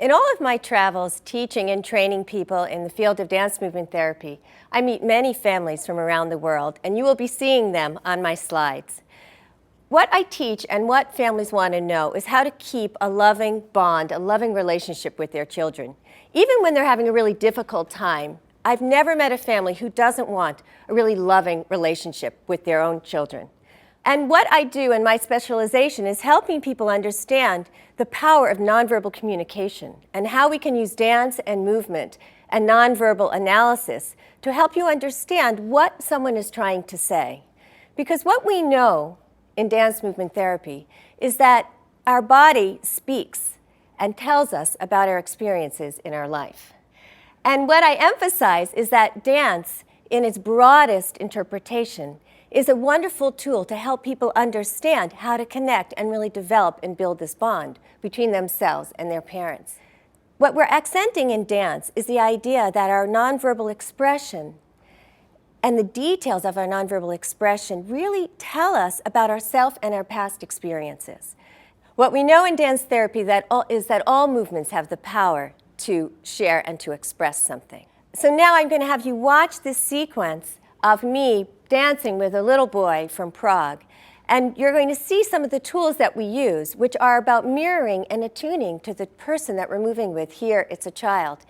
In all of my travels teaching and training people in the field of dance movement therapy, I meet many families from around the world, and you will be seeing them on my slides. What I teach and what families want to know is how to keep a loving bond, a loving relationship with their children. Even when they're having a really difficult time, I've never met a family who doesn't want a really loving relationship with their own children. And what I do in my specialization is helping people understand the power of nonverbal communication and how we can use dance and movement and nonverbal analysis to help you understand what someone is trying to say. Because what we know in dance movement therapy is that our body speaks and tells us about our experiences in our life. And what I emphasize is that dance, in its broadest interpretation, is a wonderful tool to help people understand how to connect and really develop and build this bond between themselves and their parents. What we're accenting in dance is the idea that our nonverbal expression and the details of our nonverbal expression really tell us about ourselves and our past experiences. What we know in dance therapy is that all movements have the power to share and to express something. So now I'm going to have you watch this sequence of me dancing with a little boy from Prague. And you're going to see some of the tools that we use, which are about mirroring and attuning to the person that we're moving with. Here, it's a child.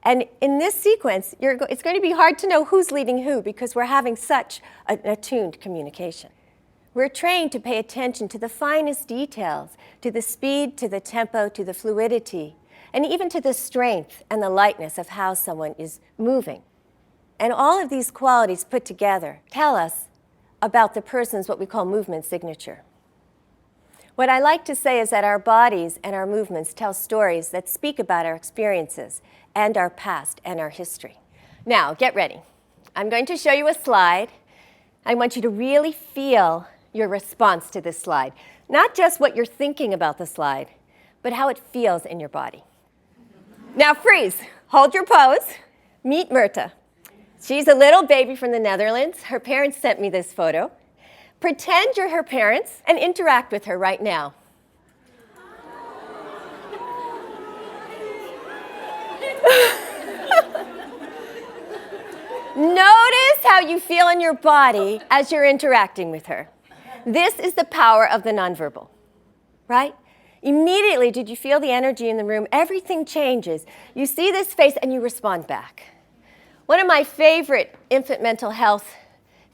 And in this sequence, it's going to be hard to know who's leading who because we're having such an attuned communication. We're trained to pay attention to the finest details, to the speed, to the tempo, to the fluidity, and even to the strength and the lightness of how someone is moving. And all of these qualities put together tell us about the person's what we call movement signature. What I like to say is that our bodies and our movements tell stories that speak about our experiences and our past and our history. Now, get ready. I'm going to show you a slide. I want you to really feel your response to this slide. Not just what you're thinking about the slide, but how it feels in your body. Now freeze. Hold your pose. Meet Myrta. She's a little baby from the Netherlands. Her parents sent me this photo. Pretend you're her parents and interact with her right now. Notice how you feel in your body as you're interacting with her. This is the power of the nonverbal, right? Immediately, did you feel the energy in the room? Everything changes. You see this face and you respond back. One of my favorite infant mental health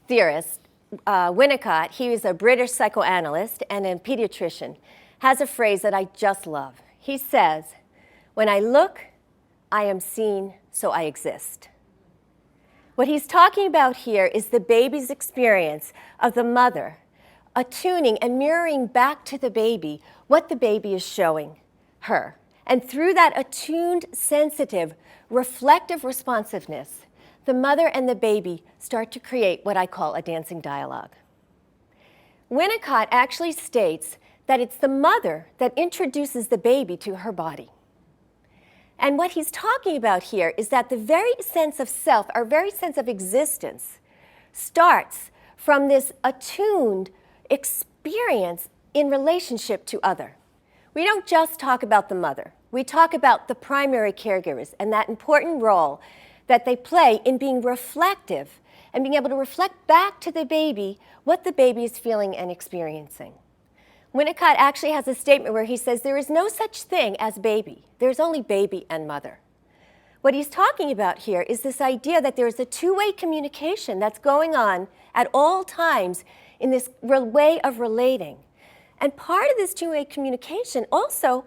theorists, Winnicott, he was a British psychoanalyst and a pediatrician, has a phrase that I just love. He says, "When I look, I am seen, so I exist." What he's talking about here is the baby's experience of the mother attuning and mirroring back to the baby what the baby is showing her. And through that attuned, sensitive, reflective responsiveness, the mother and the baby start to create what I call a dancing dialogue. Winnicott actually states that it's the mother that introduces the baby to her body. And what he's talking about here is that the very sense of self, our very sense of existence, starts from this attuned experience in relationship to other. We don't just talk about the mother. We talk about the primary caregivers and that important role that they play in being reflective and being able to reflect back to the baby what the baby is feeling and experiencing. Winnicott actually has a statement where he says there is no such thing as baby. There's only baby and mother. What he's talking about here is this idea that there is a two-way communication that's going on at all times in this way of relating. And part of this two-way communication also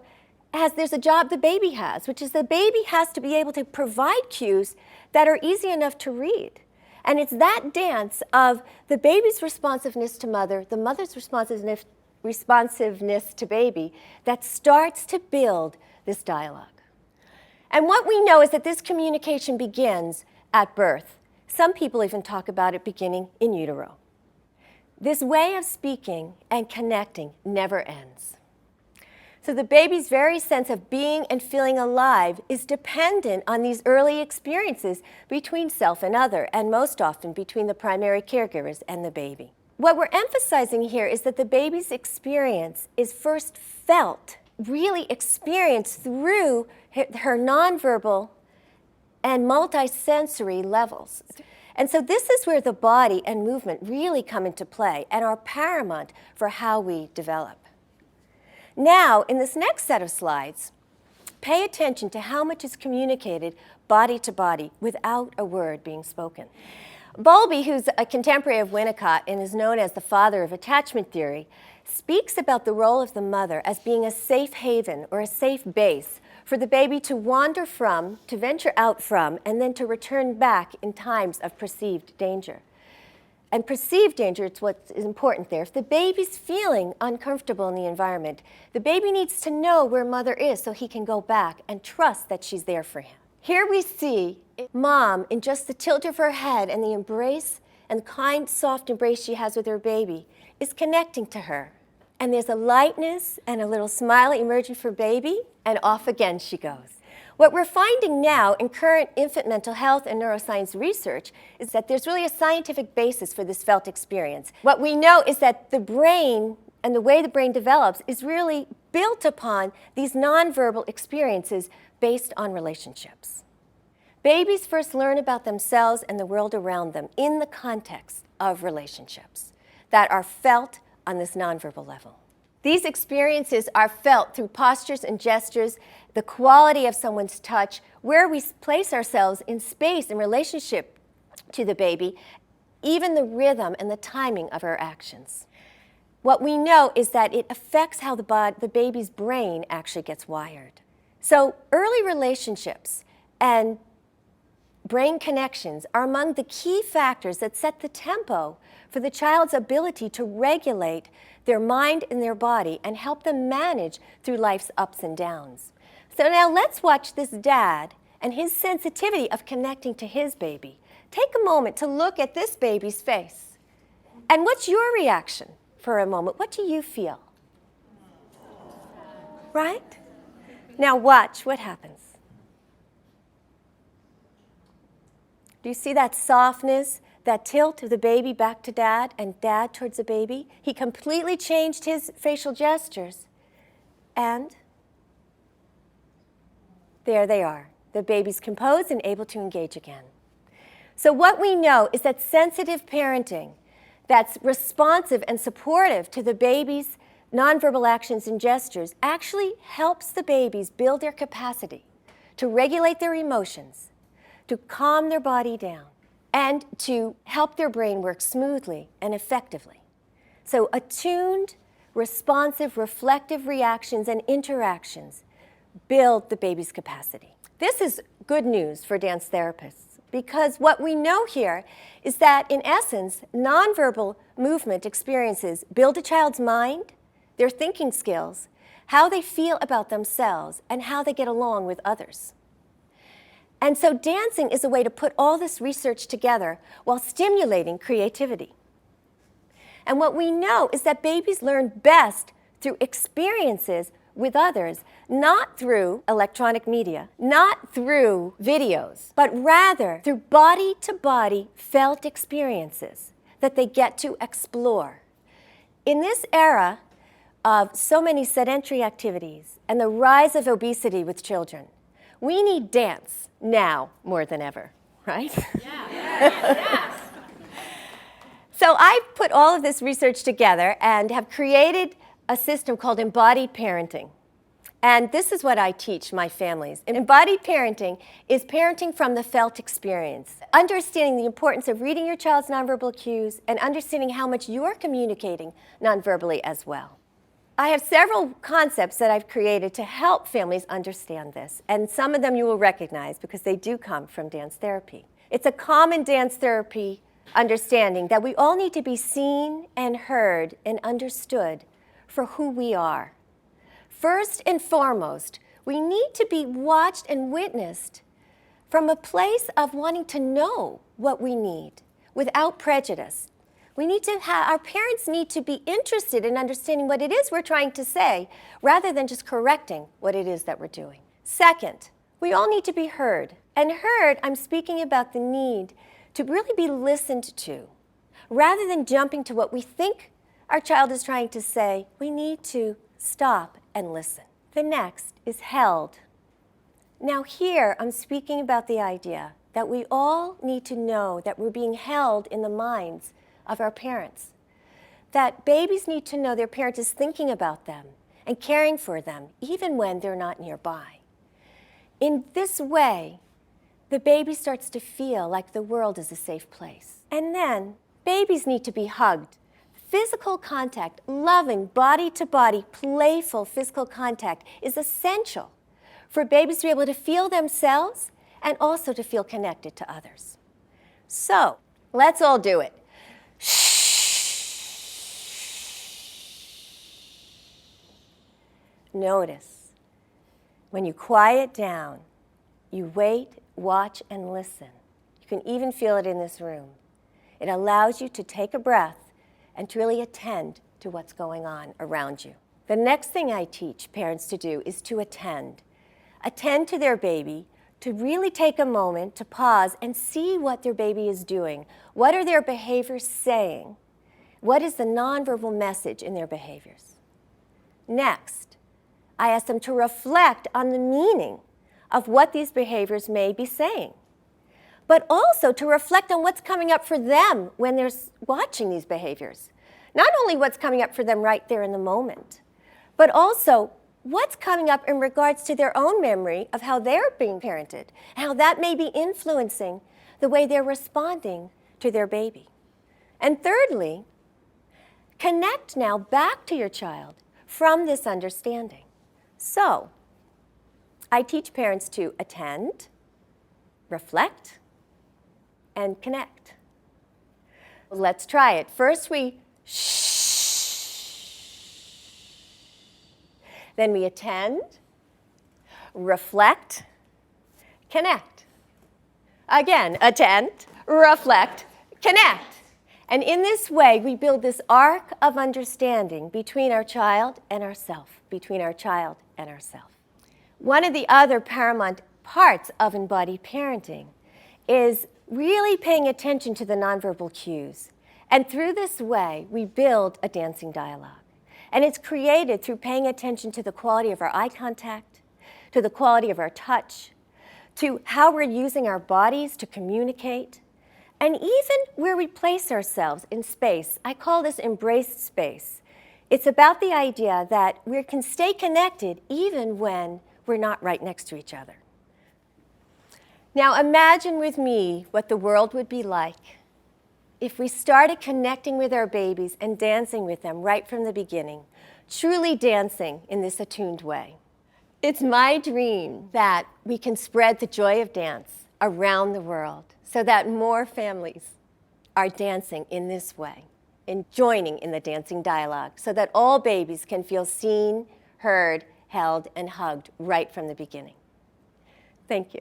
there's a job the baby has, which is the baby has to be able to provide cues that are easy enough to read. And it's that dance of the baby's responsiveness to mother, the mother's responsiveness to baby, that starts to build this dialogue. And what we know is that this communication begins at birth. Some people even talk about it beginning in utero. This way of speaking and connecting never ends. So the baby's very sense of being and feeling alive is dependent on these early experiences between self and other, and most often between the primary caregivers and the baby. What we're emphasizing here is that the baby's experience is first felt really experience through her nonverbal and multisensory levels. And so this is where the body and movement really come into play and are paramount for how we develop. Now, in this next set of slides, pay attention to how much is communicated body to body without a word being spoken. Bowlby, who's a contemporary of Winnicott and is known as the father of attachment theory, speaks about the role of the mother as being a safe haven or a safe base for the baby to wander from, to venture out from, and then to return back in times of perceived danger. And perceived danger, it's what is important there. If the baby's feeling uncomfortable in the environment, the baby needs to know where mother is so he can go back and trust that she's there for him. Here we see mom, in just the tilt of her head and the embrace and kind, soft embrace she has with her baby, is connecting to her. And there's a lightness and a little smile emerging for baby, and off again she goes. What we're finding now in current infant mental health and neuroscience research is that there's really a scientific basis for this felt experience. What we know is that the brain and the way the brain develops is really built upon these nonverbal experiences based on relationships. Babies first learn about themselves and the world around them in the context of relationships that are felt on this nonverbal level. These experiences are felt through postures and gestures, the quality of someone's touch, where we place ourselves in space in relationship to the baby, even the rhythm and the timing of our actions. What we know is that it affects how the baby's brain actually gets wired. So early relationships and brain connections are among the key factors that set the tempo for the child's ability to regulate their mind and their body and help them manage through life's ups and downs. So now let's watch this dad and his sensitivity of connecting to his baby. Take a moment to look at this baby's face. And what's your reaction for a moment? What do you feel? Right? Now watch what happens. Do you see that softness, that tilt of the baby back to dad and dad towards the baby? He completely changed his facial gestures. And there they are. The baby's composed and able to engage again. So what we know is that sensitive parenting that's responsive and supportive to the baby's nonverbal actions and gestures actually helps the babies build their capacity to regulate their emotions, to calm their body down, and to help their brain work smoothly and effectively. So attuned, responsive, reflective reactions and interactions build the baby's capacity. This is good news for dance therapists because what we know here is that, in essence, nonverbal movement experiences build a child's mind, their thinking skills, how they feel about themselves, and how they get along with others. And so dancing is a way to put all this research together while stimulating creativity. And what we know is that babies learn best through experiences with others, not through electronic media, not through videos, but rather through body-to-body felt experiences that they get to explore. In this era of so many sedentary activities and the rise of obesity with children, we need dance now more than ever, right? Yeah. Yes. So I've put all of this research together and have created a system called Embodied Parenting. And this is what I teach my families. Embodied parenting is parenting from the felt experience, understanding the importance of reading your child's nonverbal cues and understanding how much you're communicating nonverbally as well. I have several concepts that I've created to help families understand this, and some of them you will recognize because they do come from dance therapy. It's a common dance therapy understanding that we all need to be seen and heard and understood for who we are. First and foremost, we need to be watched and witnessed from a place of wanting to know what we need without prejudice. We need to our parents need to be interested in understanding what it is we're trying to say rather than just correcting what it is that we're doing. Second, we all need to be heard. And heard, I'm speaking about the need to really be listened to. Rather than jumping to what we think our child is trying to say, we need to stop and listen. The next is held. Now here I'm speaking about the idea that we all need to know that we're being held in the minds of our parents. That babies need to know their parent is thinking about them and caring for them, even when they're not nearby. In this way, the baby starts to feel like the world is a safe place. And then, babies need to be hugged. Physical contact, loving, body-to-body, playful physical contact is essential for babies to be able to feel themselves and also to feel connected to others. So, let's all do it. Notice, when you quiet down, you wait, watch, and listen. You can even feel it in this room. It allows you to take a breath and to really attend to what's going on around you. The next thing I teach parents to do is to attend. Attend to their baby, to really take a moment to pause and see what their baby is doing. What are their behaviors saying? What is the nonverbal message in their behaviors? Next, I ask them to reflect on the meaning of what these behaviors may be saying, but also to reflect on what's coming up for them when they're watching these behaviors. Not only what's coming up for them right there in the moment, but also what's coming up in regards to their own memory of how they're being parented, how that may be influencing the way they're responding to their baby. And thirdly, connect now back to your child from this understanding. So, I teach parents to attend, reflect, and connect. Let's try it. First we then we attend, reflect, connect. Again, attend, reflect, connect. And in this way, we build this arc of understanding between our child and ourself, between our child and ourself. One of the other paramount parts of embodied parenting is really paying attention to the nonverbal cues. And through this way, we build a dancing dialogue. And it's created through paying attention to the quality of our eye contact, to the quality of our touch, to how we're using our bodies to communicate, and even where we place ourselves in space. I call this embraced space. It's about the idea that we can stay connected even when we're not right next to each other. Now imagine with me what the world would be like if we started connecting with our babies and dancing with them right from the beginning, truly dancing in this attuned way. It's my dream that we can spread the joy of dance around the world so that more families are dancing in this way and joining in the dancing dialogue so that all babies can feel seen, heard, held, and hugged right from the beginning. Thank you.